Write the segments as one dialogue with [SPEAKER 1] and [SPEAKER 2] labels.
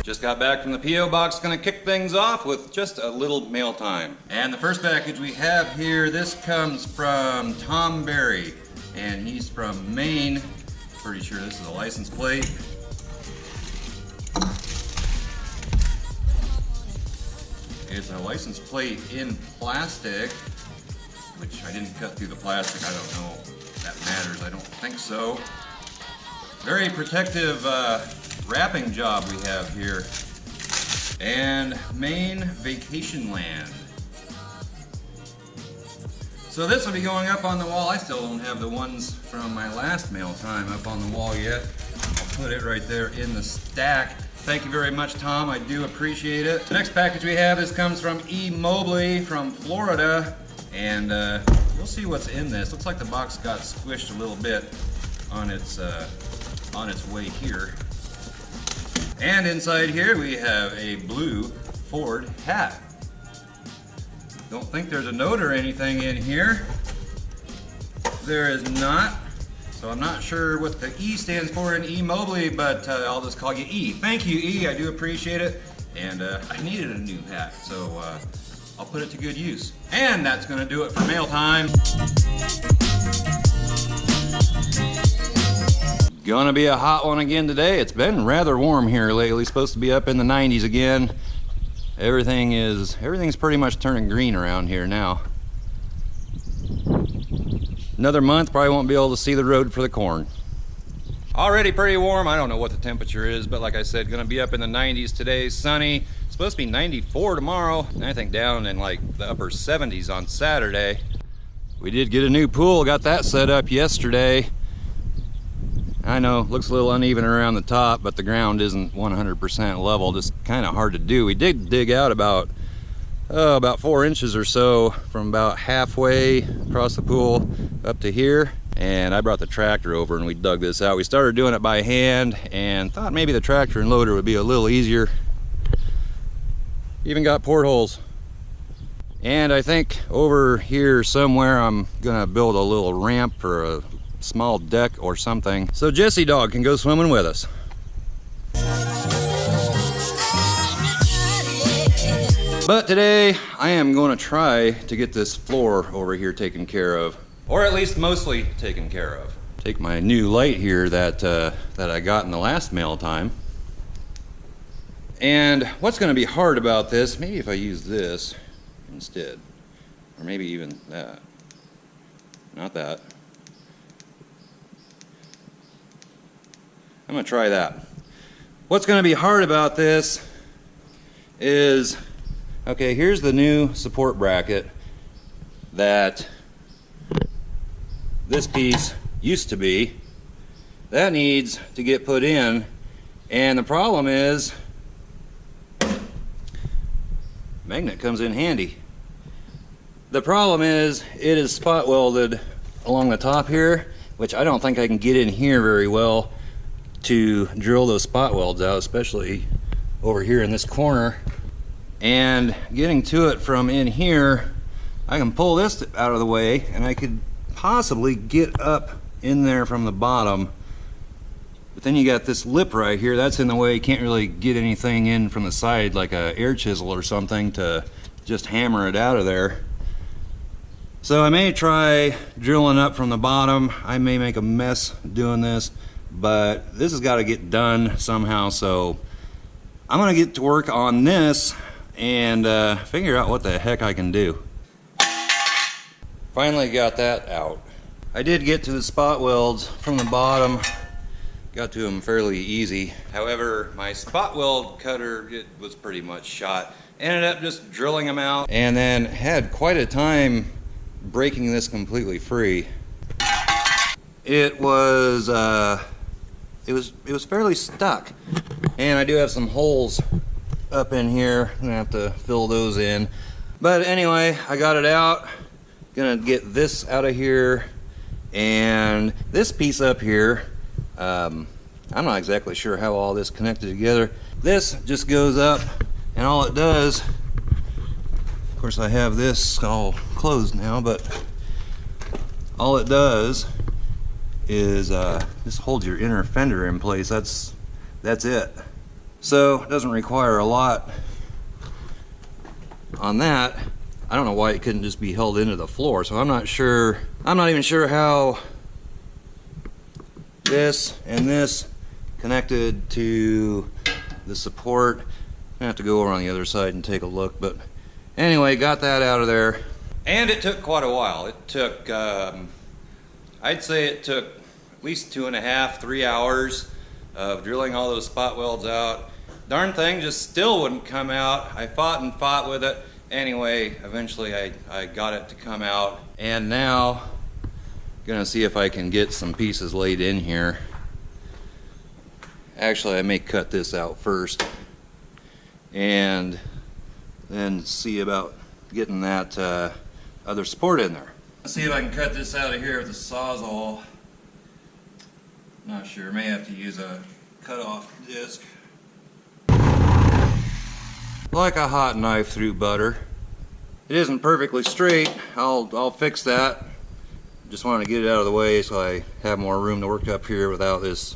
[SPEAKER 1] Just got back from the P.O. box, gonna kick things off with just a little mail time. And the first package we have here, this comes from Tom Berry, and he's from Maine. Pretty sure this is a license plate. It's a license plate in plastic, which I didn't cut through the plastic. I don't know if that matters. I don't think so. Very protective wrapping job we have here. And Maine Vacation Land. So this will be going up on the wall. I still don't have the ones from my last mail time up on the wall yet. I'll put it right there in the stack. Thank you very much, Tom. I do appreciate it. The next package we have, this comes from E. Mobley from Florida. And we'll see what's in this. Looks like the box got squished a little bit on its way here. And inside here we have a blue Ford hat. Don't think there's a note or anything in here. There is not. So I'm not sure what the E stands for in E. Mobley, but I'll just call you E. Thank you, E. I do appreciate it. And I needed a new hat, so I'll put it to good use. And that's gonna do it for mail time. Gonna be a hot one again today. It's been rather warm here lately. Supposed to be up in the 90s again. Everything's pretty much turning green around here now. Another month, probably won't be able to see the road for the corn. Already pretty warm. I don't know what the temperature is, but like I said, gonna be up in the 90s today. Sunny. Supposed to be 94 tomorrow, and I think down in like the upper 70s on Saturday. We did get a new pool. Got that set up yesterday. I know, looks a little uneven around the top, but the ground isn't 100% level, just kind of hard to do. We did dig out about 4 inches or so from about halfway across the pool up to here, and I brought the tractor over and we dug this out. We started doing it by hand and thought maybe the tractor and loader would be a little easier. Even got portholes. And I think over here somewhere I'm gonna build a little ramp or a small deck or something so Jessie dog can go swimming with us. But today I am going to try to get this floor over here taken care of, or at least mostly taken care of. Take my new light here that I got in the last mail time. And what's going to be hard about this, maybe if I use this instead, or maybe even that, not that. I'm gonna try that. What's gonna be hard about this is, okay, here's the new support bracket that this piece used to be. That needs to get put in, and the problem is, magnet comes in handy. The problem is, it is spot welded along the top here, which I don't think I can get in here very well to drill those spot welds out, especially over here in this corner. And getting to it from in here, I can pull this out of the way and I could possibly get up in there from the bottom. But then you got this lip right here, that's in the way. You can't really get anything in from the side like a air chisel or something to just hammer it out of there. So I may try drilling up from the bottom. I may make a mess doing this, but this has got to get done somehow, so I'm gonna get to work on this and figure out what the heck I can do. Finally got that out. I did get to the spot welds from the bottom, got to them fairly easy. However, my spot weld cutter, it was pretty much shot. Ended up just drilling them out and then had quite a time breaking this completely free. It was fairly stuck, and I do have some holes up in here. I'm gonna have to fill those in, but anyway, I got it out. Gonna get this out of here, and this piece up here, I I'm not exactly sure how all this connected together. This just goes up, and all it does, of course I have this all closed now, but all it does is this holds your inner fender in place. That's it. So it doesn't require a lot on that. I don't know why it couldn't just be held into the floor, so I'm not even sure how this and this connected to the support. I have to go over on the other side and take a look, but anyway, got that out of there. And it took quite a while. It took, I'd say it took at least 2.5, 3 hours of drilling all those spot welds out. Darn thing just still wouldn't come out. I fought and fought with it. Anyway, eventually I got it to come out. And now, gonna see if I can get some pieces laid in here. Actually, I may cut this out first and then see about getting that other support in there. Let's see if I can cut this out of here with a Sawzall. Not sure, may have to use a cut-off disc. Like a hot knife through butter. It isn't perfectly straight. I'll fix that. Just wanted to get it out of the way so I have more room to work up here without this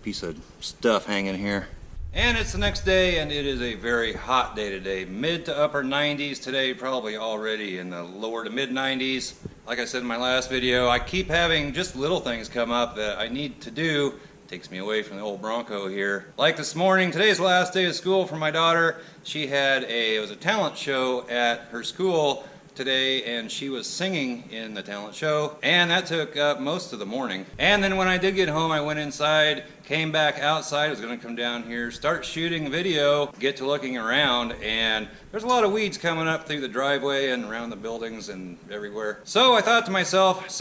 [SPEAKER 1] piece of stuff hanging here. And it's the next day, and it is a very hot day today. Mid to upper 90s today, probably already in the lower to mid 90s. Like I said in my last video, I keep having just little things come up that I need to do. Takes me away from the old Bronco here. Like this morning, today's the last day of school for my daughter. She had it was a talent show at her school today, and she was singing in the talent show, and that took up most of the morning. And then when I did get home, I went inside, came back outside. I was gonna come down here, start shooting video, get to looking around, and there's a lot of weeds coming up through the driveway and around the buildings and everywhere. So I thought to myself,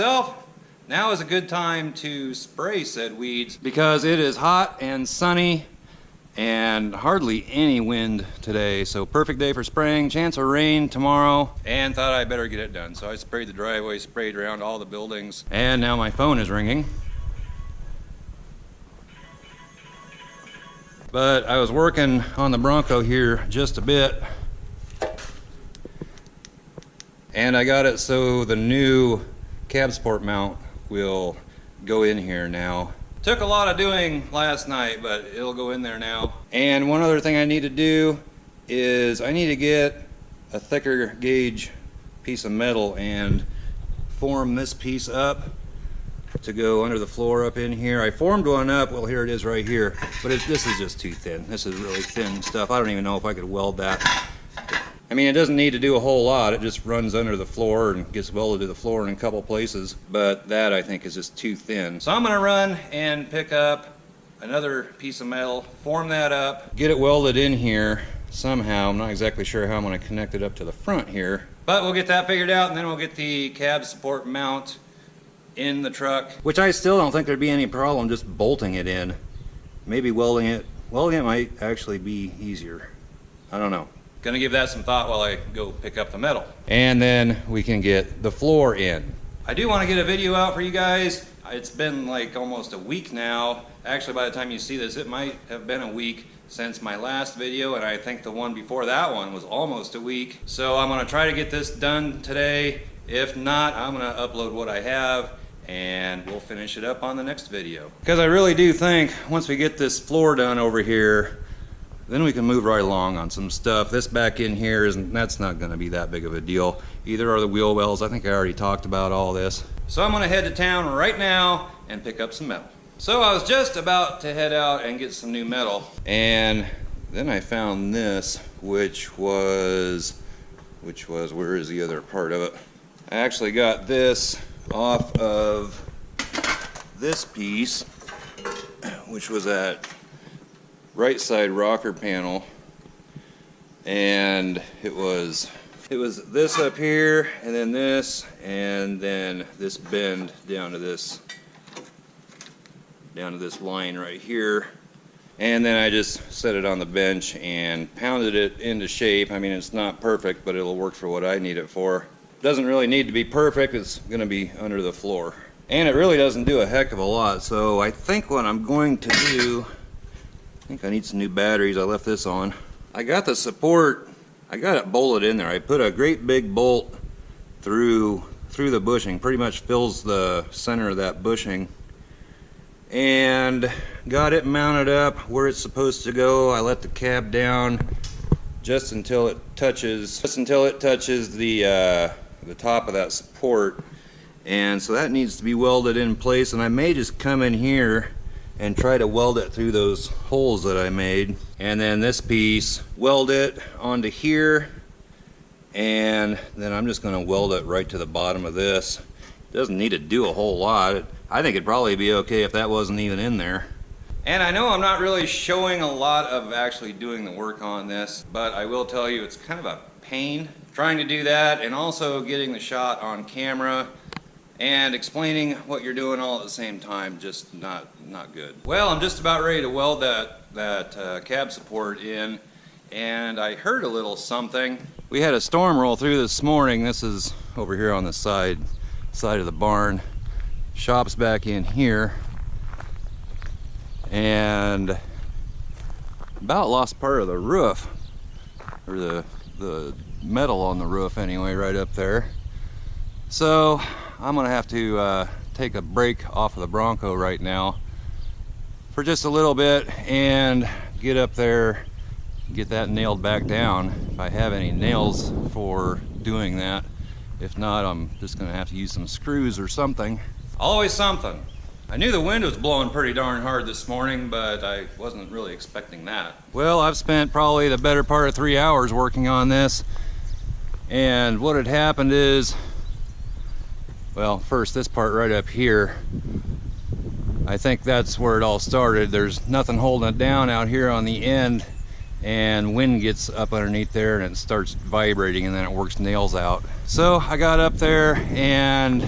[SPEAKER 1] now is a good time to spray said weeds because it is hot and sunny and hardly any wind today. So perfect day for spraying, chance of rain tomorrow, and thought I better get it done. So I sprayed the driveway, sprayed around all the buildings, and now my phone is ringing. But I was working on the Bronco here just a bit, and I got it so the new cab support mount will go in here now. Took a lot of doing last night, but it'll go in there now. And one other thing I need to do is I need to get a thicker gauge piece of metal and form this piece up to go under the floor up in here. I formed one up, well here it is right here, but this is just too thin. This is really thin stuff. I don't even know if I could weld that. I mean, it doesn't need to do a whole lot. It just runs under the floor and gets welded to the floor in a couple places. But that, I think, is just too thin. So I'm going to run and pick up another piece of metal, form that up, get it welded in here somehow. I'm not exactly sure how I'm going to connect it up to the front here. But we'll get that figured out, and then we'll get the cab support mount in the truck. Which I still don't think there'd be any problem just bolting it in. Maybe welding it might actually be easier. I don't know. Gonna give that some thought while I go pick up the metal. And then we can get the floor in. I do want to get a video out for you guys. It's been like almost a week now. Actually, by the time you see this, it might have been a week since my last video, and I think the one before that one was almost a week. So I'm gonna try to get this done today. If not, I'm gonna upload what I have, and we'll finish it up on the next video. Because I really do think once we get this floor done over here, then we can move right along on some stuff. This back in here, that's not gonna be that big of a deal. Either are the wheel wells. I think I already talked about all this. So I'm gonna head to town right now and pick up some metal. So I was just about to head out and get some new metal, and then I found this, which was, where is the other part of it? I actually got this off of this piece, which was that right side rocker panel, and it was this up here, and then this bend down to this line right here, and then I just set it on the bench and pounded it into shape. I mean, it's not perfect, but it'll work for what I need it for. Doesn't really need to be perfect. It's gonna be under the floor. And it really doesn't do a heck of a lot. So I think what I'm going to do, I think I need some new batteries. I left this on. I got the support, I got it bolted in there. I put a great big bolt through the bushing, pretty much fills the center of that bushing, and got it mounted up where it's supposed to go. I let the cab down just until it touches the top of that support, and so that needs to be welded in place. And I may just come in here and try to weld it through those holes that I made, and then this piece weld it onto here, and then I'm just going to weld it right to the bottom of this. It doesn't need to do a whole lot. I think it'd probably be okay if that wasn't even in there. And I know I'm not really showing a lot of actually doing the work on this, but I will tell you it's kind of a pain trying to do that, and also getting the shot on camera and explaining what you're doing all at the same time. Just not good. Well, I'm just about ready to weld that cab support in, and I heard a little something. We had a storm roll through this morning. This is over here on the side of the barn. Shop's back in here, and about lost part of the roof, or the metal on the roof anyway, right up there. So I'm gonna have to take a break off of the Bronco right now for just a little bit and get up there, get that nailed back down if I have any nails for doing that. If not, I'm just gonna have to use some screws or something. Always something. I knew the wind was blowing pretty darn hard this morning, but I wasn't really expecting that. Well, I've spent probably the better part of 3 hours working on this, and what had happened is, well, first this part right up here, I think that's where it all started. There's nothing holding it down out here on the end, and wind gets up underneath there and it starts vibrating, and then it works nails out. So I got up there, and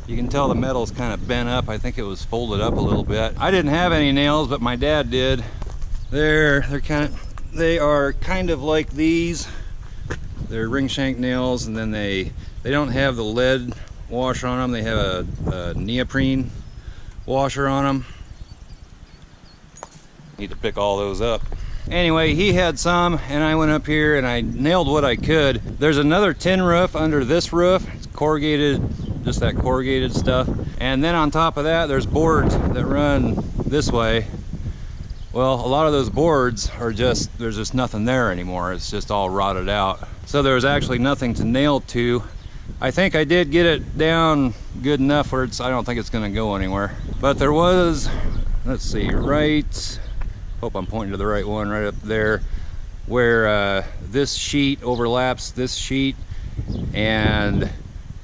[SPEAKER 1] you can tell the metal's kind of bent up. I think it was folded up a little bit. I didn't have any nails, but my dad did. They are kind of like these. They're ring shank nails, and then they don't have the lead washer on them. They have a neoprene washer on them. Need to pick all those up. Anyway, he had some, and I went up here and I nailed what I could. There's another tin roof under this roof. It's corrugated, just that corrugated stuff. And then on top of that, there's boards that run this way. Well, a lot of those boards are just, there's just nothing there anymore. It's just all rotted out. So there's actually nothing to nail to. I think I did get it down good enough where I don't think it's gonna go anywhere. But there was, let's see, hope I'm pointing to the right one, right up there, where this sheet overlaps this sheet, and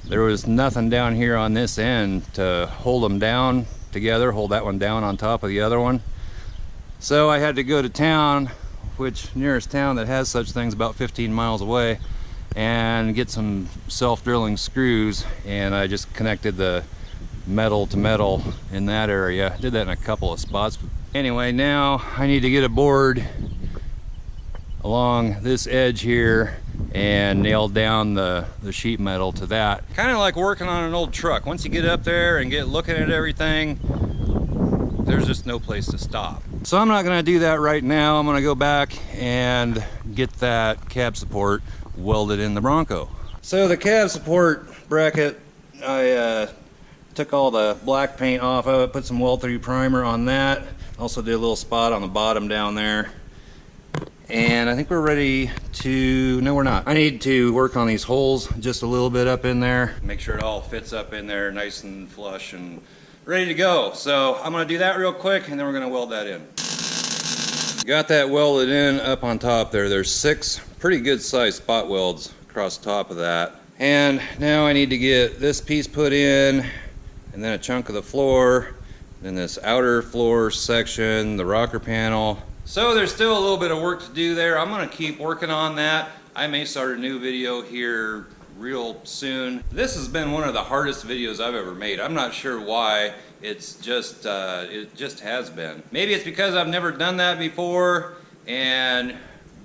[SPEAKER 1] there was nothing down here on this end to hold them down together, hold that one down on top of the other one. So I had to go to town, which nearest town that has such things about 15 miles away, and get some self-drilling screws, and I just connected the metal to metal in that area. Did that in a couple of spots. Anyway, now I need to get a board along this edge here and nail down the sheet metal to that. Kind of like working on an old truck. Once you get up there and get looking at everything, there's just no place to stop. So I'm not gonna do that right now. I'm gonna go back and get that cab support welded in the Bronco. So the cab support bracket, I took all the black paint off of it, put some weld-through primer on that. Also did a little spot on the bottom down there. And I think we're ready to, no we're not. I need to work on these holes just a little bit up in there. Make sure it all fits up in there nice and flush and ready to go. So I'm gonna do that real quick, and then we're gonna weld that in. Got that welded in up on top there. There's 6 pretty good sized spot welds across the top of that. And now I need to get this piece put in, and then a chunk of the floor, then this outer floor section, the rocker panel. So there's still a little bit of work to do there. I'm gonna keep working on that. I may start a new video here real soon. This has been one of the hardest videos I've ever made. I'm not sure why. It's just, it just has been. Maybe it's because I've never done that before, and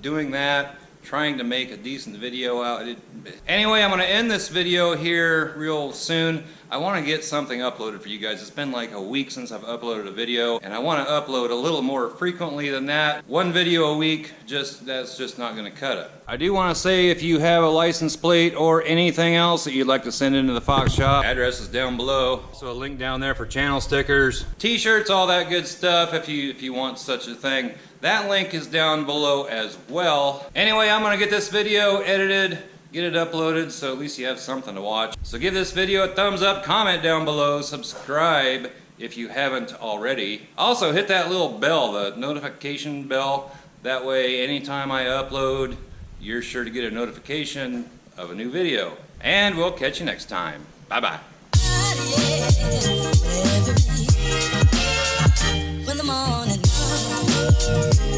[SPEAKER 1] doing that, trying to make a decent video out. Anyway, I'm gonna end this video here real soon. I want to get something uploaded for you guys. It's been like a week since I've uploaded a video, and I want to upload a little more frequently than that. One video a week, that's just not going to cut it. I do want to say, if you have a license plate or anything else that you'd like to send into the Fox shop, address is down below. So a link down there for channel stickers, t-shirts, all that good stuff if you want such a thing. That link is down below as well. Anyway, I'm going to get this video edited, get it uploaded, so at least you have something to watch. So give this video a thumbs up, comment down below, subscribe if you haven't already. Also hit that little bell, the notification bell. That way anytime I upload, you're sure to get a notification of a new video. And we'll catch you next time. Bye-bye.
[SPEAKER 2] When the morning comes.